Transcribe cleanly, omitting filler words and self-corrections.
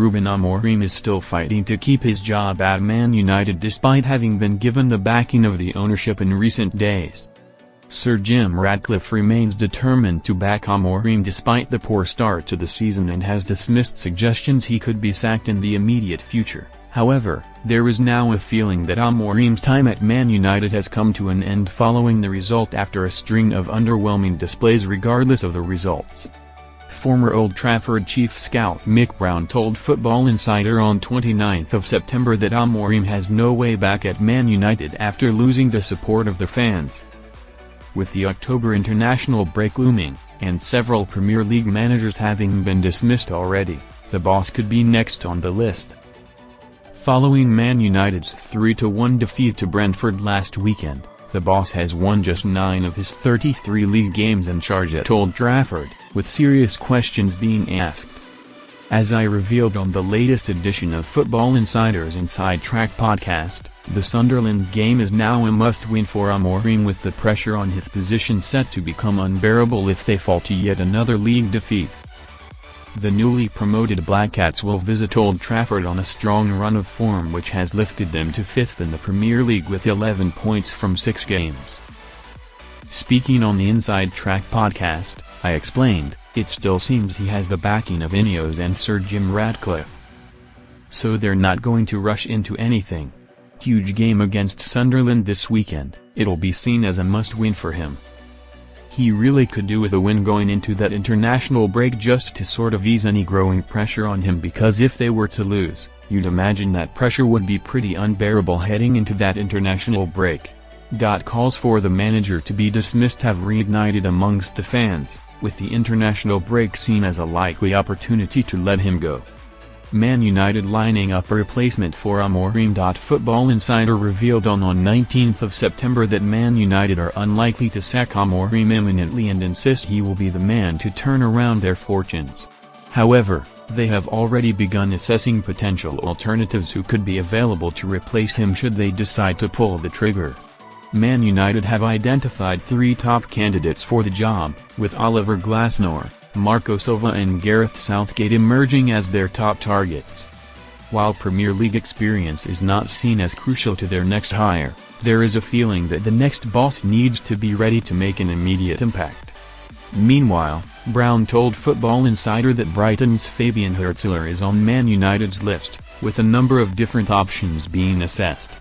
Ruben Amorim is still fighting to keep his job at Man United despite having been given the backing of the ownership in recent days. Sir Jim Ratcliffe remains determined to back Amorim despite the poor start to the season and has dismissed suggestions he could be sacked in the immediate future. However, there is now a feeling that Amorim's time at Man United has come to an end following the result after a string of underwhelming displays regardless of the results. Former Old Trafford chief scout Mick Brown told Football Insider on 29 September that Amorim has no way back at Man United after losing the support of the fans. With the October international break looming, and several Premier League managers having been dismissed already, the boss could be next on the list. Following Man United's 3-1 defeat to Brentford last weekend, the boss has won just 9 of his 33 league games in charge at Old Trafford, with serious questions being asked. As I revealed on the latest edition of Football Insider's Inside Track podcast, the Sunderland game is now a must-win for Amorim, with the pressure on his position set to become unbearable if they fall to yet another league defeat. The newly promoted Black Cats will visit Old Trafford on a strong run of form which has lifted them to 5th in the Premier League with 11 points from 6 games. Speaking on the Inside Track podcast, I explained, it still seems he has the backing of Ineos and Sir Jim Ratcliffe. So they're not going to rush into anything. Huge game against Sunderland this weekend, it'll be seen as a must-win for him. He really could do with a win going into that international break just to sort of ease any growing pressure on him, because if they were to lose, you'd imagine that pressure would be pretty unbearable heading into that international break. Calls for the manager to be dismissed have reignited amongst the fans, with the international break seen as a likely opportunity to let him go. Man United lining up a replacement for Amorim. Football Insider revealed on 19 September that Man United are unlikely to sack Amorim imminently and insist he will be the man to turn around their fortunes. However, they have already begun assessing potential alternatives who could be available to replace him should they decide to pull the trigger. Man United have identified 3 top candidates for the job, with Oliver Glasner, Marco Silva and Gareth Southgate emerging as their top targets. While Premier League experience is not seen as crucial to their next hire, there is a feeling that the next boss needs to be ready to make an immediate impact. Meanwhile, Brown told Football Insider that Brighton's Fabian Hurtzler is on Man United's list, with a number of different options being assessed.